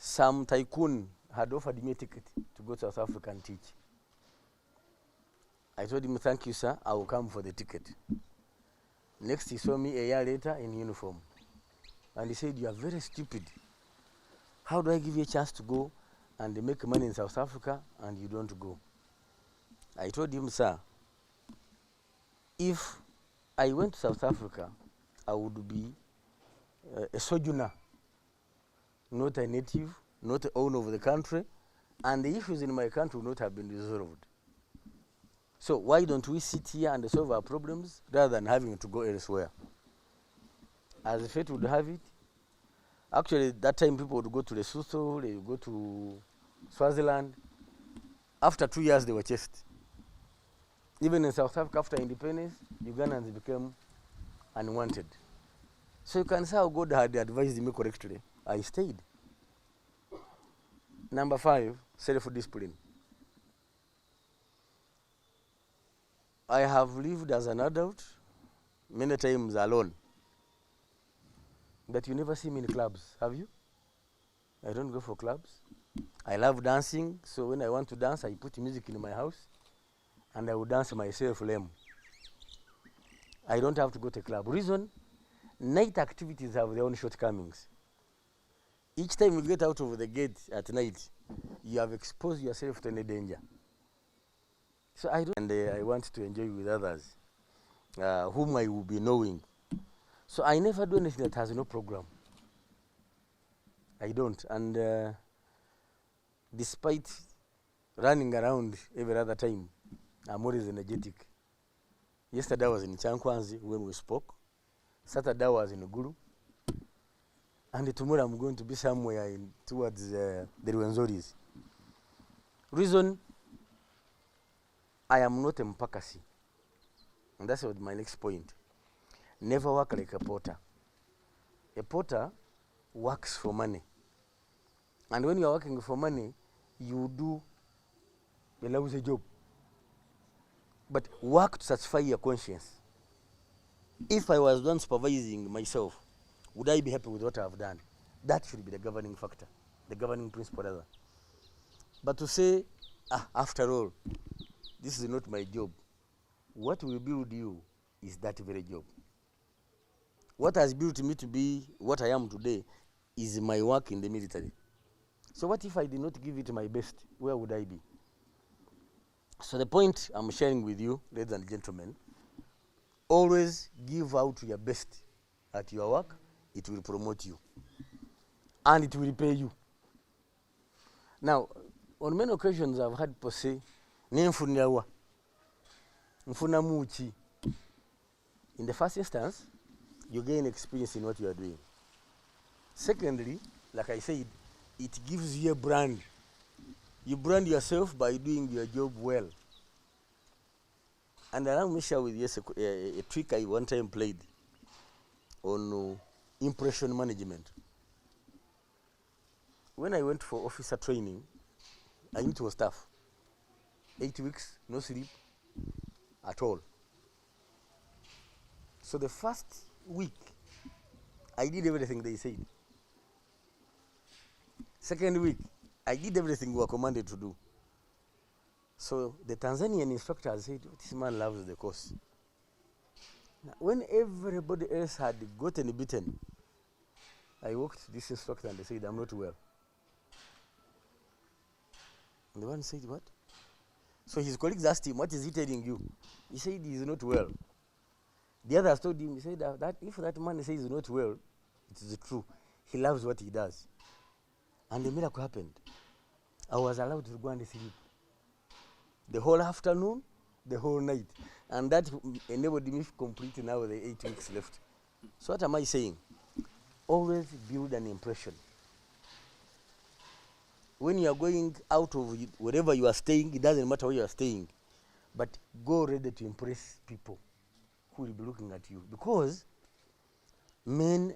some tycoon had offered me a ticket to go to South Africa and teach. I told him, thank you, sir, I will come for the ticket. Next, he saw me a year later in uniform. And he said, you are very stupid. How do I give you a chance to go and make money in South Africa and you don't go? I told him, sir, if I went to South Africa, I would be a sojourner, not a native, not the owner of the country, and the issues in my country would not have been resolved. So why don't we sit here and solve our problems rather than having to go elsewhere? As fate would have it, actually that time people would go to Lesotho, they would go to Swaziland. After 2 years they were chased. Even in South Africa after independence, Ugandans became unwanted. So you can see how God had advised me correctly. I stayed. Number 5, self-discipline. I have lived as an adult many times alone. But you never see me in clubs, have you? I don't go for clubs. I love dancing, so when I want to dance, I put music in my house and I will dance myself lame. I don't have to go to a club. Reason, night activities have their own shortcomings. Each time you get out of the gate at night, you have exposed yourself to any danger. So I don't, and I want to enjoy with others whom I will be knowing. So I never do anything that has no program. I don't. And despite running around every other time, I'm always energetic. Yesterday I was in Chankwanzi when we spoke. Saturday I was in Gulu. And tomorrow I'm going to be somewhere towards the Rwenzoris. Reason, I am not a mpakasi. And that's what my next point. Never work like a porter. A porter works for money. And when you are working for money, you do a lousy job. But work to satisfy your conscience. If I was done supervising myself, would I be happy with what I have done? That should be the governing factor, the governing principle rather. But to say, after all, this is not my job, what will build you is that very job. What has built me to be what I am today is my work in the military. So what if I did not give it my best? Where would I be? So the point I'm sharing with you, ladies and gentlemen, always give out your best at your work. It will promote you. And it will repay you. Now, on many occasions I've had people say, Nimfuniawa, Mfunamuchi. In the first instance, you gain experience in what you are doing. Secondly, like I said, it gives you a brand. You brand yourself by doing your job well. And allow me share with you a trick I one time played on impression management. When I went for officer training, I knew it was tough. 8 weeks, no sleep at all. So the first week, I did everything they said. Second week, I did everything we were commanded to do. So the Tanzanian instructor said, this man loves the course. Now, when everybody else had gotten beaten, I walked to this instructor and they said, I'm not well. And the one said, what? So his colleagues asked him, what is he telling you? He said, he is not well. The others told him, he said, that if that man says he's not well, it is true. He loves what he does. And the miracle happened. I was allowed to go and sleep. The whole afternoon, the whole night. And that enabled me to complete now the 8 weeks left. So what am I saying? Always build an impression. When you are going out of wherever you are staying, it doesn't matter where you are staying, but go ready to impress people who will be looking at you. Because men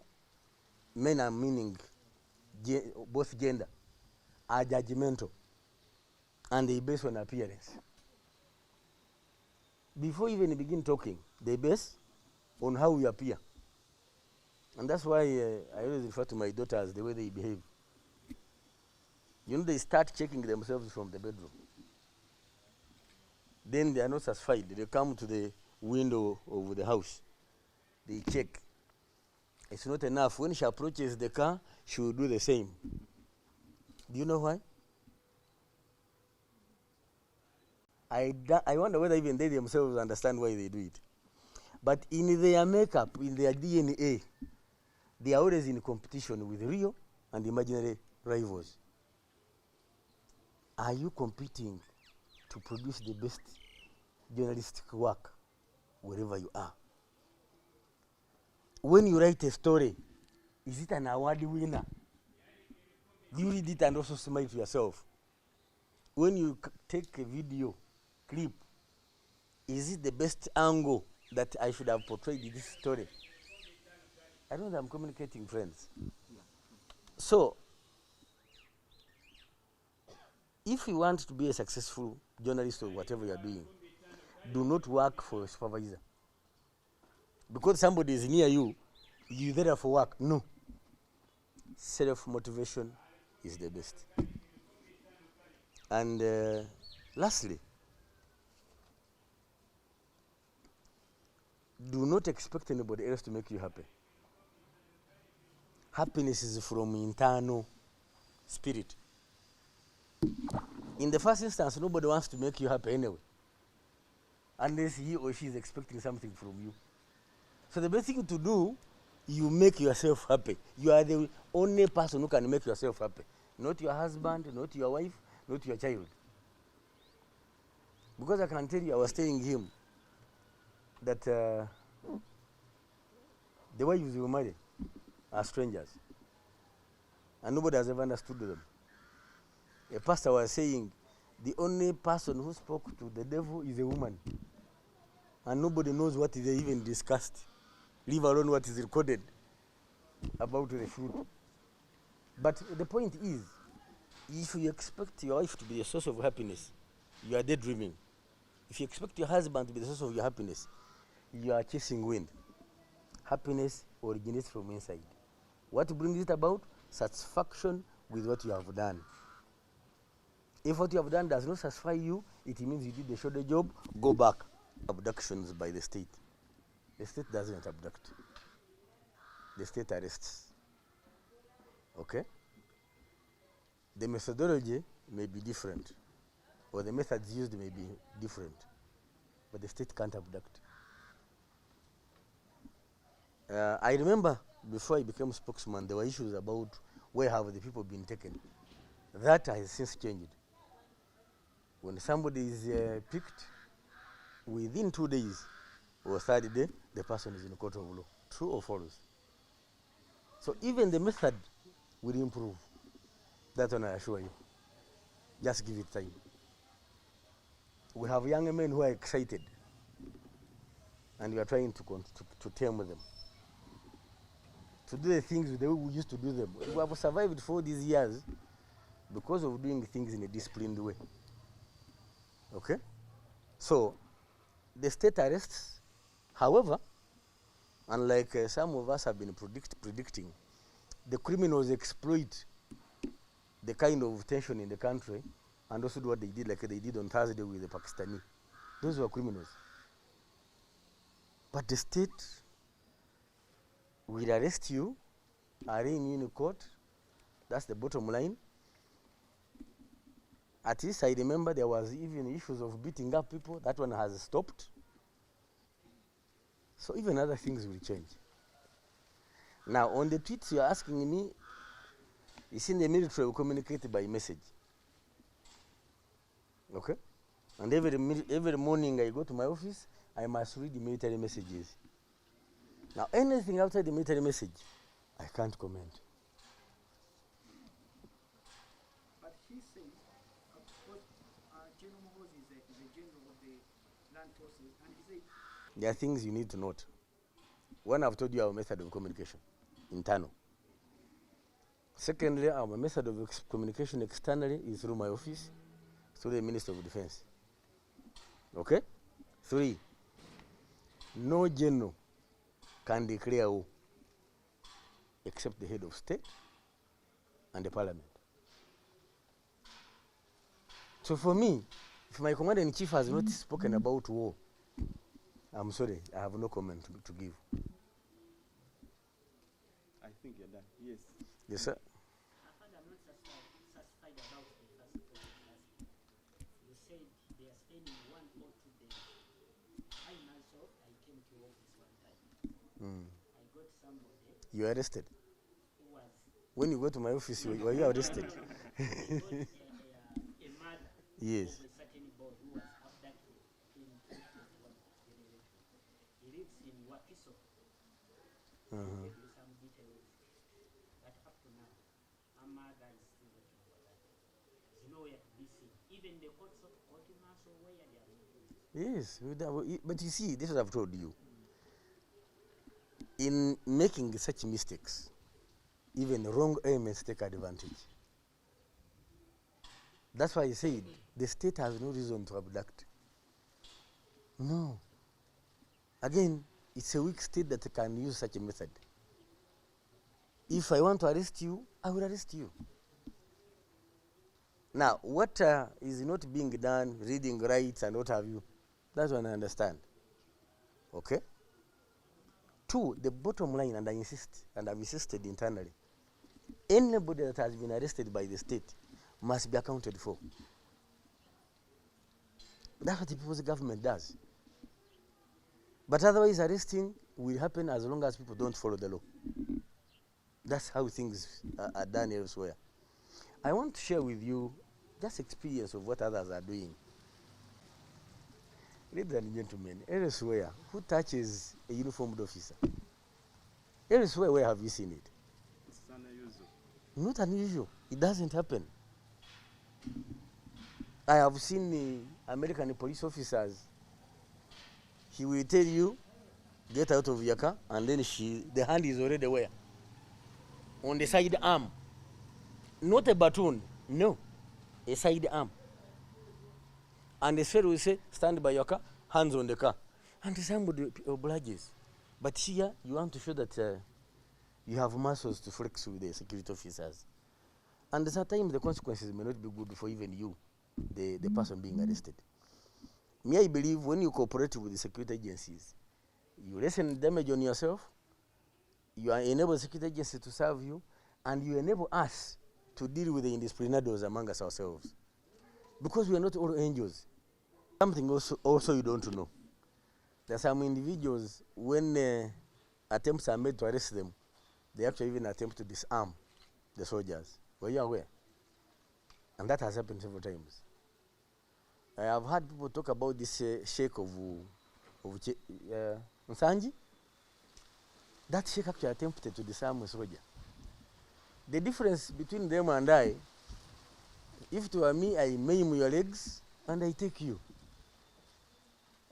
are meaning both gender are judgmental and they base on appearance. Before you even begin talking, they base on how you appear. And that's why I always refer to my daughters the way they behave. You know, they start checking themselves from the bedroom. Then they are not satisfied. They come to the window of the house. They check. It's not enough. When she approaches the car, she will do the same. Do you know why? I wonder whether even they themselves understand why they do it. But in their makeup, in their DNA, they are always in competition with real and imaginary rivals. Are you competing to produce the best journalistic work wherever you are? When you write a story, is it an award winner? Do you read it and also smile to yourself? When you take a video clip, is it the best angle that I should have portrayed in this story? I don't know, I'm communicating, friends. So, if you want to be a successful journalist or whatever you are doing, do not work for a supervisor. Because somebody is near you, you there for work. No. Self-motivation is the best. And lastly, do not expect anybody else to make you happy. Happiness is from internal spirit. In the first instance, nobody wants to make you happy anyway, unless he or she is expecting something from you. So the best thing to do, you make yourself happy. You are the only person who can make yourself happy. Not your husband, not your wife, not your child. Because I can tell you, I was telling him that the wives you marry are strangers. And nobody has ever understood them. A pastor was saying, the only person who spoke to the devil is a woman. And nobody knows what they even discussed, leave alone what is recorded about the fruit. But the point is, if you expect your wife to be the source of happiness, you are daydreaming. If you expect your husband to be the source of your happiness, you are chasing wind. Happiness originates from inside. What brings it about? Satisfaction with what you have done. If what you have done does not satisfy you, it means you did a shoulder job, go back. Abductions by the state. The state doesn't abduct. The state arrests. Okay? The methodology may be different, or the methods used may be different, but the state can't abduct. I remember before I became spokesman, there were issues about where have the people been taken. That has since changed. When somebody is picked, within 2 days or third day, the person is in a court of law. True or false? So even the method will improve. That's what I assure you. Just give it time. We have young men who are excited, and we are trying to tame them, to do the things the way we used to do them. We have survived for these years because of doing things in a disciplined way. Okay? So, the state arrests, however, unlike some of us have been predicting, the criminals exploit the kind of tension in the country and also do what they did, like they did on Thursday with the Pakistani. Those were criminals. But the state will arrest you, arraign you in court. That's the bottom line. At least I remember there was even issues of beating up people. That one has stopped. So even other things will change. Now, on the tweets you're asking me, you see, the military will communicate by message. Okay? And every morning I go to my office, I must read the military messages. Now, anything outside the military message, I can't comment. But he says, General Moses is a general of the land forces, and he said, there are things you need to note. One, I've told you our method of communication, internal. Secondly, our method of communication externally is through my office, through the Minister of Defense. Okay? 3, no general can declare war except the head of state and the parliament. So for me, if my commander-in-chief has not spoken about war, I'm sorry, I have no comment to give. I think you're done. Yes. Yes, sir. I'm not satisfied about the first point. You said they are spending 1 or 2 days. I myself, I came to office one time. I got somebody You are arrested. who was When you go to my office, were you arrested? got a mother Yes. of a certain boy who was abducted in 2021 generation. He lives in Wakiso. I'll give you some details. But up to now, our mother is still looking for that. There's nowhere to be seen. Even the court martial where they are looking. Yes, but you see, this is what I've told you. In making such mistakes, even wrong elements take advantage. That's why I said the state has no reason to abduct. No. Again, it's a weak state that can use such a method. If I want to arrest you, I will arrest you. Now, what is not being done, reading rights and what have you, that's what I understand. Okay? 2, the bottom line, and I insist, and I've insisted internally, anybody that has been arrested by the state must be accounted for. That's what the people's government does. But otherwise, arresting will happen as long as people don't follow the law. That's how things are done elsewhere. I want to share with you just experience of what others are doing. Ladies and gentlemen, elsewhere, who touches a uniformed officer? Elsewhere, where have you seen it? It's unusual. Not unusual. It doesn't happen. I have seen American police officers. He will tell you, get out of your car, and then the hand is already where? On the side arm. Not a baton, no, a side arm. And the sailor will say, stand by your car, hands on the car. And somebody obliges. But here, you want to show that you have muscles to flex with the security officers. And sometimes the consequences may not be good for even you, the person being arrested. Me, I believe when you cooperate with the security agencies, you lessen damage on yourself, you enable the security agency to serve you, and you enable us to deal with the indisciplinados among us ourselves. Because we are not all angels. Something also you don't know. There are some individuals, when attempts are made to arrest them, they actually even attempt to disarm the soldiers. Were you aware? And that has happened several times. I have heard people talk about this sheikh of Nsanji. That sheikh actually attempted to disarm a soldier. The difference between them and I, if it were me, I maim your legs and I take you.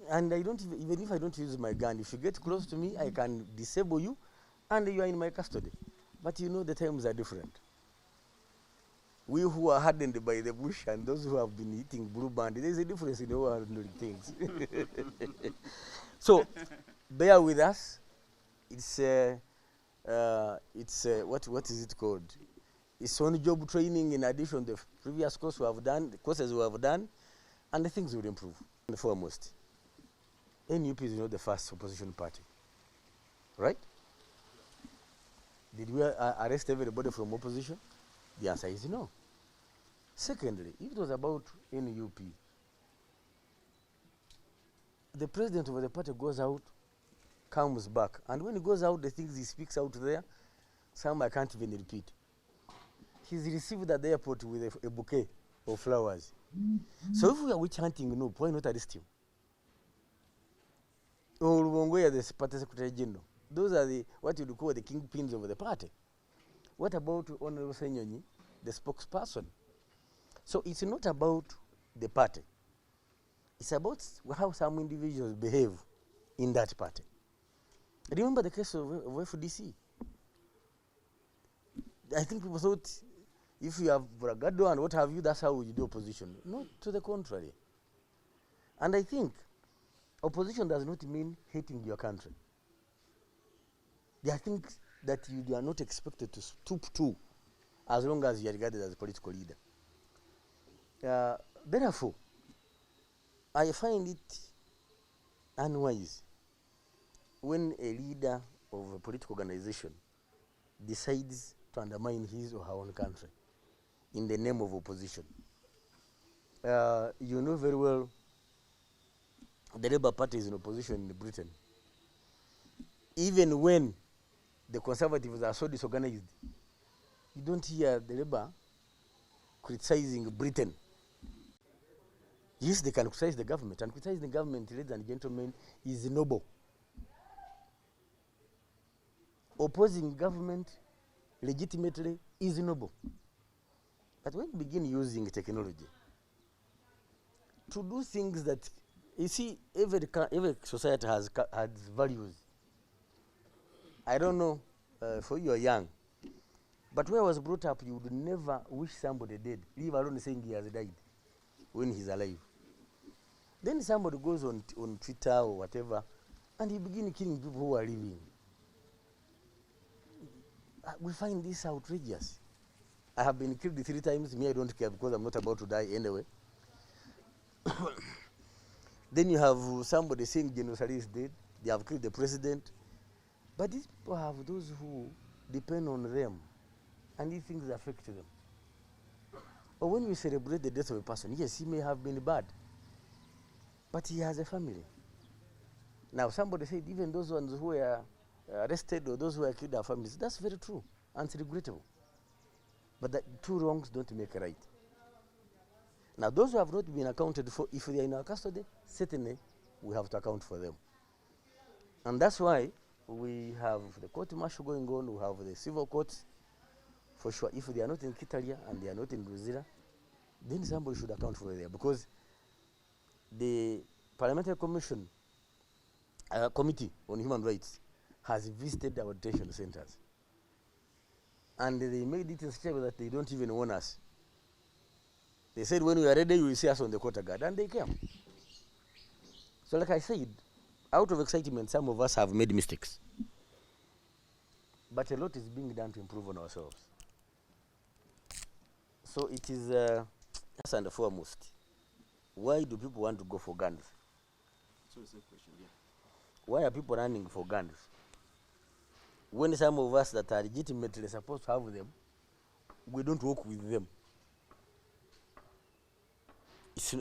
And I don't, even if I don't use my gun, if you get close to me, I can disable you and you are in my custody. But you know the times are different. We who are hardened by the bush and those who have been eating blue band, there's a difference in how we are handling things. So, bear with us. It's what is it called? It's on-job training in addition to the previous course we have done, the courses we have done, and the things will improve. And foremost, NUP is not the first opposition party, right? Did we arrest everybody from opposition? The answer is no. Secondly, if it was about NUP, the president of the party goes out, comes back, and when he goes out, the things he speaks out there, some I can't even repeat. He's received at the airport with a bouquet of flowers. So if we are witch hunting, no, why not arrest him? Or Wongwe, the party secretary general. Those are what you call the kingpins of the party. What about Honorable Senyonyi, the spokesperson? So it's not about the party. It's about how some individuals behave in that party. Remember the case of FDC. I think people thought if you have bragado and what have you, that's how you do opposition. No, to the contrary. And I think opposition does not mean hating your country. There are things that you are not expected to stoop to as long as you are regarded as a political leader. Therefore, I find it unwise when a leader of a political organization decides to undermine his or her own country in the name of opposition. You know very well the Labour Party is in opposition in Britain. Even when the Conservatives are so disorganized, you don't hear the Labour criticizing Britain. Yes, they can criticize the government, and criticizing the government, ladies and gentlemen, is noble. Opposing government legitimately is noble. But when you begin using technology to do things that, you see, every society has values. I don't know, for you are young, but when I was brought up, you would never wish somebody dead, leave alone saying he has died when he's alive. Then somebody goes on Twitter or whatever, and he begins killing people who are living. We find this outrageous. I have been killed 3 times. Me, I don't care because I'm not about to die anyway. Then you have somebody saying genocide is dead. They have killed the president. But these people have those who depend on them, and these things affect them. But when we celebrate the death of a person, yes, he may have been bad, but he has a family. Now, somebody said even those ones who were arrested or those who were killed are families. That's very true, and it's regrettable. But that 2 wrongs don't make a right. Now, those who have not been accounted for, if they are in our custody, certainly we have to account for them. And that's why we have the court martial going on, we have the civil courts. For sure, if they are not in Kitalia and they are not in Ruzira, then somebody should account for them, because the Parliamentary Commission Committee on Human Rights has visited our detention centers. And they made it in such a way that they don't even warn us. They said, when we are ready, you will see us on the quarter guard. And they came. So like I said, out of excitement, some of us have made mistakes. But a lot is being done to improve on ourselves. So it is, first and foremost, why do people want to go for guns? So it's a question, yeah. Why are people running for guns? When some of us that are legitimately supposed to have them, we don't work with them.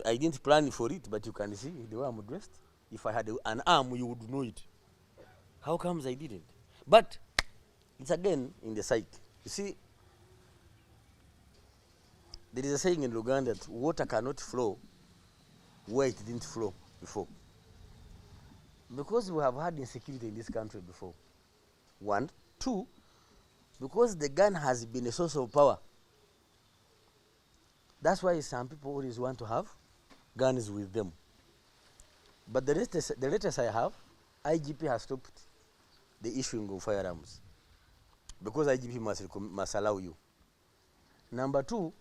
I didn't plan for it, but you can see the way I'm dressed. If I had an arm, you would know it. How comes I didn't? But it's again in the psyche. You see, there is a saying in Uganda that water cannot flow where it didn't flow before. Because we have had insecurity in this country before. 1, 2, because the gun has been a source of power. That's why some people always want to have guns with them. But the latest I have, IGP has stopped the issuing of firearms, because IGP must allow you. Number 2,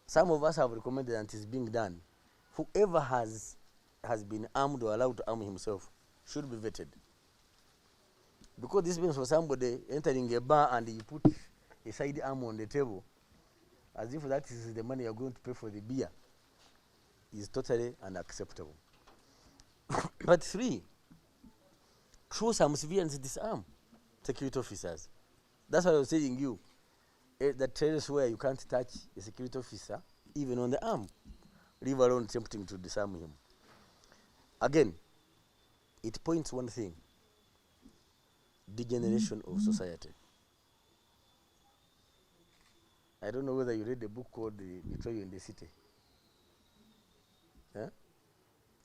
some of us have recommended, and it is being done, whoever has been armed or allowed to arm himself should be vetted. Because this means for somebody entering a bar and you put a side arm on the table, as if that is the money you're going to pay for the beer, is totally unacceptable. But 3, through some civilians disarm security officers. That's why I was saying you, that tells where you can't touch a security officer, even on the arm, leave alone attempting to disarm him. Again, it points one thing: degeneration of society. I don't know whether you read a book called Betrayal in the City. Huh?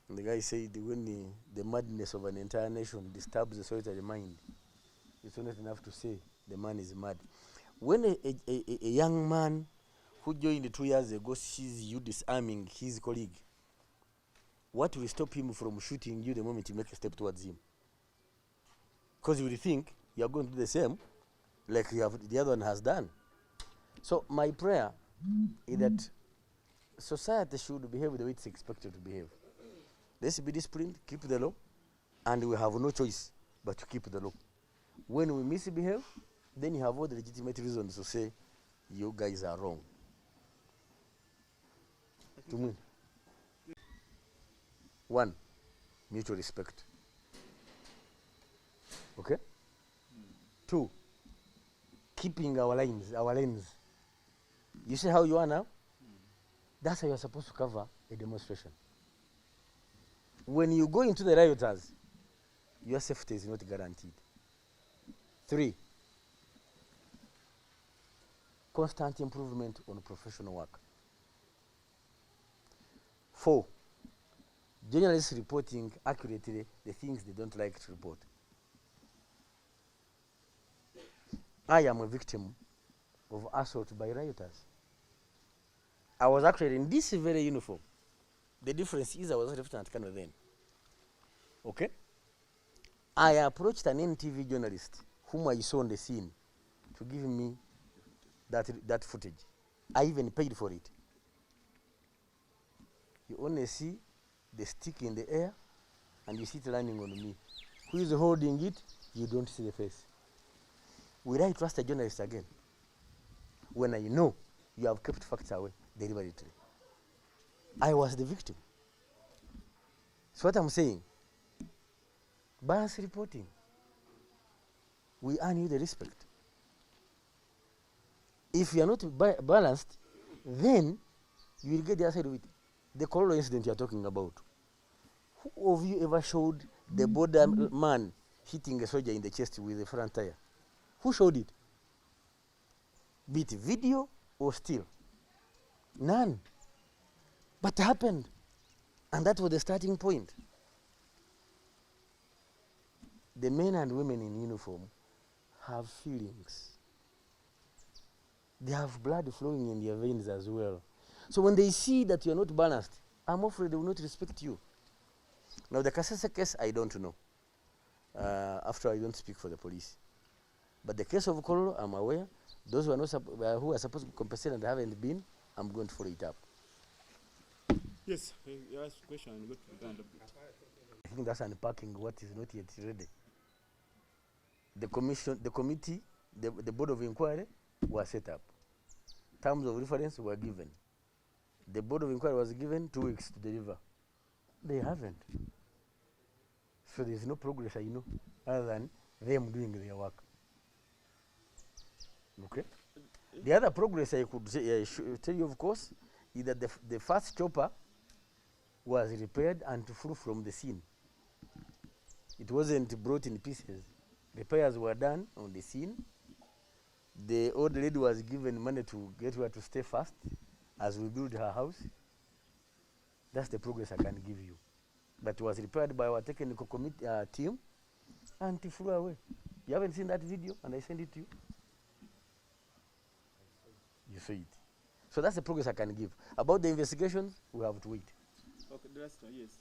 And the guy said when the madness of an entire nation disturbs the solitary mind, it's not enough to say the man is mad. When a young man who joined 2 years ago sees you disarming his colleague, what will stop him from shooting you the moment you make a step towards him? Because you will think you are going to do the same like the other one has done. So my prayer is that society should behave the way it's expected to behave. Let's be disciplined, keep the law, and we have no choice but to keep the law. When we misbehave, then you have all the legitimate reasons to say you guys are wrong. To me. One, mutual respect. Okay? Two, keeping our lanes. You see how you are now? That's how you're supposed to cover a demonstration. When you go into the rioters, your safety is not guaranteed. Three, constant improvement on professional work. Four, journalists reporting accurately the things they don't like to report. I am a victim of assault by rioters. I was actually in this very uniform. The difference is I was a Lieutenant Colonel then. Okay? I approached an NTV journalist whom I saw on the scene to give me that footage. I even paid for it. You only see the stick in the air and you see it landing on me. Who is holding it? You don't see the face. Will I trust a journalist again? When I know you have kept facts away deliberately. I was the victim. So what I'm saying, balanced reporting. We earn you the respect. If you are not balanced, then you will get the other side of it. The Kololo incident you are talking about. Who of you ever showed the border man hitting a soldier in the chest with a front tire? Who showed it? Be it video or still? None. But it happened. And that was the starting point. The men and women in uniform have feelings. They have blood flowing in their veins as well. So when they see that you are not balanced, I'm afraid they will not respect you. Now the Kasese case, I don't know. After I don't speak for the police. But the case of Kololo, I'm aware. Those who are, not who are supposed to compensate and haven't been, I'm going to follow it up. Yes, you asked a question and go to Uganda. I think that's unpacking what is not yet ready. The commission, the committee, the board of inquiry was set up. Terms of reference were given. The board of inquiry was given 2 weeks to deliver. They haven't. So there's no progress, I know, other than them doing their work. Okay? The other progress I could say, tell you, of course, is that the first chopper was repaired and flew from the scene. It wasn't brought in pieces. Repairs were done on the scene. The old lady was given money to get her to stay first as we build her house. That's the progress I can give you. But it was repaired by our technical committee team and it flew away. You haven't seen that video and I sent it to you? You see it. So that's the progress I can give. About the investigations, we have to wait. Okay, the last one, yes.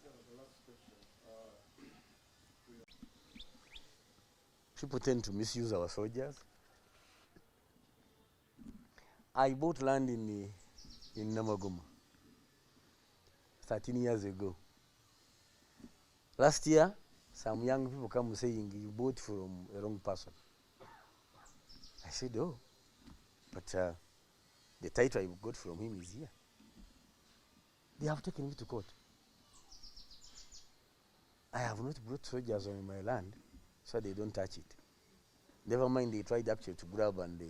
People tend to misuse our soldiers. I bought land in Namagoma 13 years ago. Last year, some young people come saying you bought from a wrong person. I said, oh, but the title I got from him is here. They have taken me to court. I have not brought soldiers on my land, so they don't touch it. Never mind, they tried actually to grab, and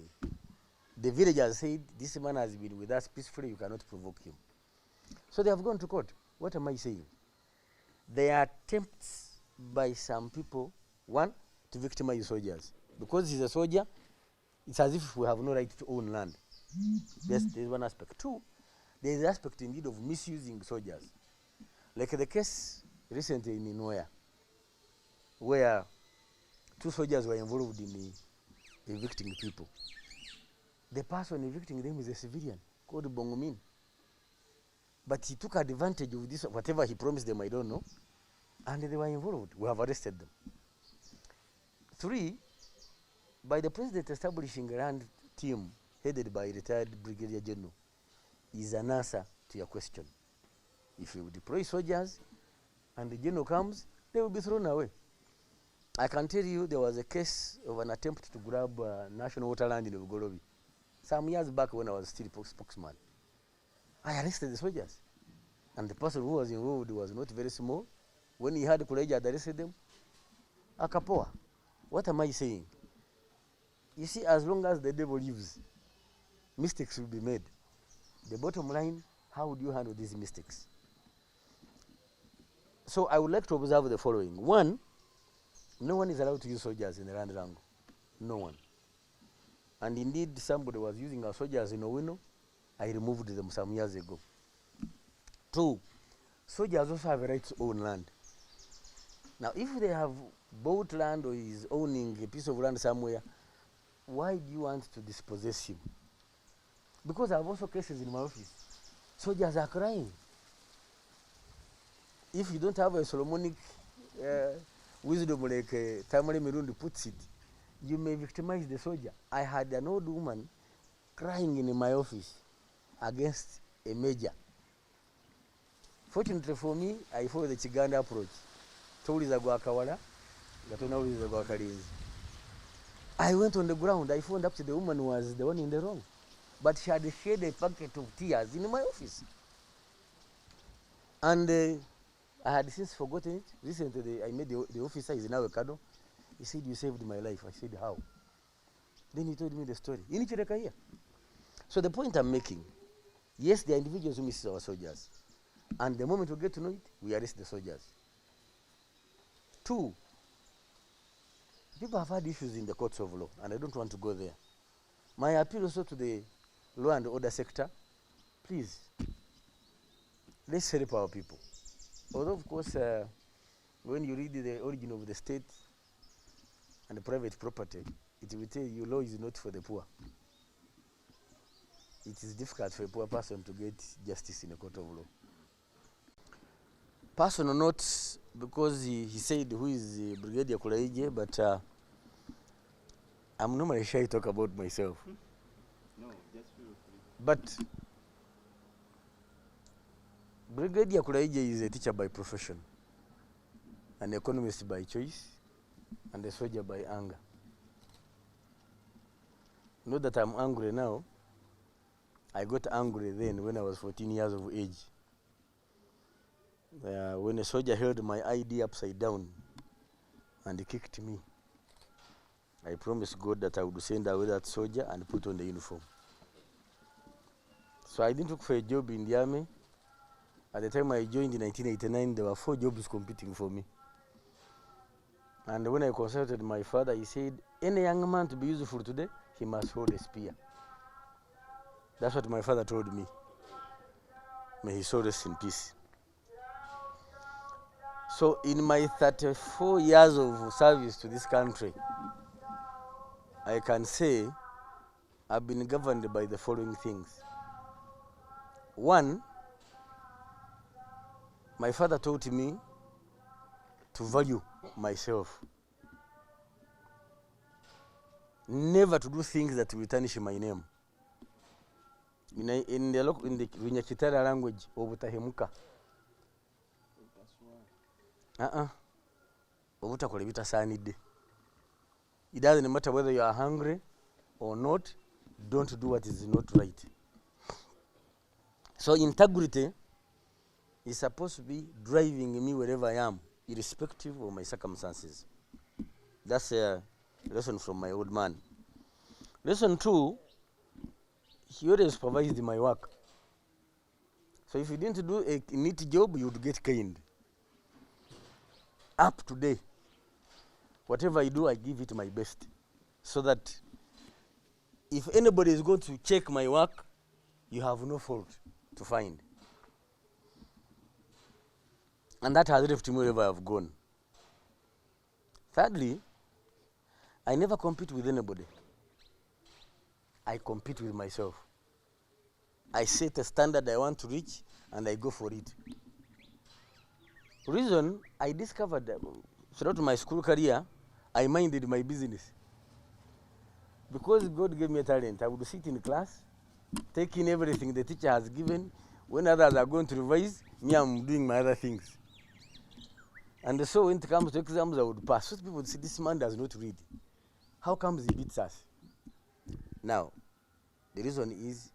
the villagers said, this man has been with us peacefully, you cannot provoke him. So they have gone to court. What am I saying? There are attempts by some people, one, to victimize soldiers. Because he's a soldier, it's as if we have no right to own land. There's one aspect. Two, there is the aspect indeed of misusing soldiers. Like the case recently in Inwea, where 2 soldiers were involved in evicting people. The person evicting them is a civilian called Bongomin. But he took advantage of this, whatever he promised them, I don't know, and they were involved. We have arrested them. 3, by the president establishing a land team headed by retired Brigadier General is an answer to your question. If you deploy soldiers and the general comes, they will be thrown away. I can tell you there was a case of an attempt to grab national water land in Ugorobi some years back when I was still spokesman. I arrested the soldiers And the person who was involved was not very small. When he had Kulayigye arrested them, akapoa. What am I saying? You see, as long as the devil lives, mistakes will be made. The bottom line, how would you handle these mistakes? So I would like to observe the following. One, no one is allowed to use soldiers in the land rango. No one. And indeed, somebody was using our soldiers in Owino. I removed them some years ago. Two, soldiers also have a right to own land. Now, if they have bought land or is owning a piece of land somewhere, why do you want to dispossess him? Because I have also cases in my office. Soldiers are crying. If you don't have a Solomonic wisdom like Tamale Mirundi puts it, you may victimize the soldier. I had an old woman crying in my office against a major. Fortunately for me, I followed the Chiganda approach. I went on the ground. I found out the woman was the one in the wrong. But she had shed a packet of tears in my office. And I had since forgotten it. Recently, I met the officer, he's now a Kado. He said, you saved my life. I said, how? Then he told me the story. So the point I'm making, yes, there are individuals who miss our soldiers. And the moment we get to know it, we arrest the soldiers. Two, people have had issues in the courts of law, and I don't want to go there. My appeal also to the law and order sector, please, let's help our people. Although, of course, when you read the origin of the state and the private property, it will tell you law is not for the poor. It is difficult for a poor person to get justice in a court of law. Personal notes, because he said who is Brigadier Kulayigye, but I'm normally shy to talk about myself. No, just feel free. But Brigadier Kulayigye is a teacher by profession, an economist by choice, and a soldier by anger. Not that I'm angry now. I got angry then when I was 14 years of age. When a soldier held my ID upside down and he kicked me, I promised God that I would send away that soldier and put on the uniform. So I didn't look for a job in the army. At the time I joined in 1989, there were 4 jobs competing for me. And when I consulted my father, he said, any young man to be useful today, he must hold a spear. That's what my father told me. May his soul rest in peace. So in my 34 years of service to this country, I can say I've been governed by the following things. One, my father taught me to value myself. Never to do things that will tarnish my name. In the Vinyachitara language, obutahemuka. Obutakola bitasaanidde. It doesn't matter whether you are hungry or not, don't do what is not right. So integrity is supposed to be driving me wherever I am, irrespective of my circumstances. That's a lesson from my old man. Lesson 2, he always supervised my work. So if you didn't do a neat job, you would get caned. Up to date, whatever I do, I give it my best. So that if anybody is going to check my work, you have no fault to find. And that has left me wherever I've gone. Thirdly, I never compete with anybody. I compete with myself. I set a standard I want to reach, and I go for it. Reason, I discovered that throughout my school career, I minded my business. Because God gave me a talent, I would sit in class, take in everything the teacher has given. When others are going to revise, me, I'm doing my other things. And so when it comes to exams, I would pass. So people would say, this man does not read. How comes he beats us? Now, the reason is,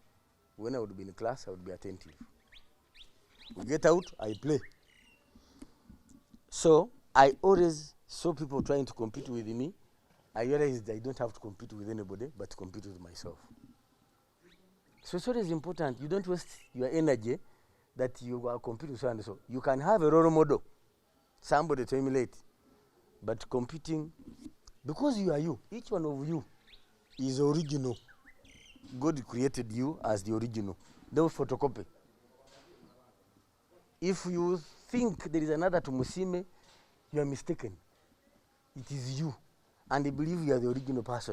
when I would be in class, I would be attentive. We get out, I play. So I always saw people trying to compete with me. I realized I don't have to compete with anybody, but to compete with myself. So it's always important. You don't waste your energy that you are competing with so and so. You can have a role model, somebody to emulate, but competing, because you are you, each one of you is original. God created you as the original. Don't photocopy. If you think there is another Tumusime, you are mistaken. It is you. And they believe you are the original person.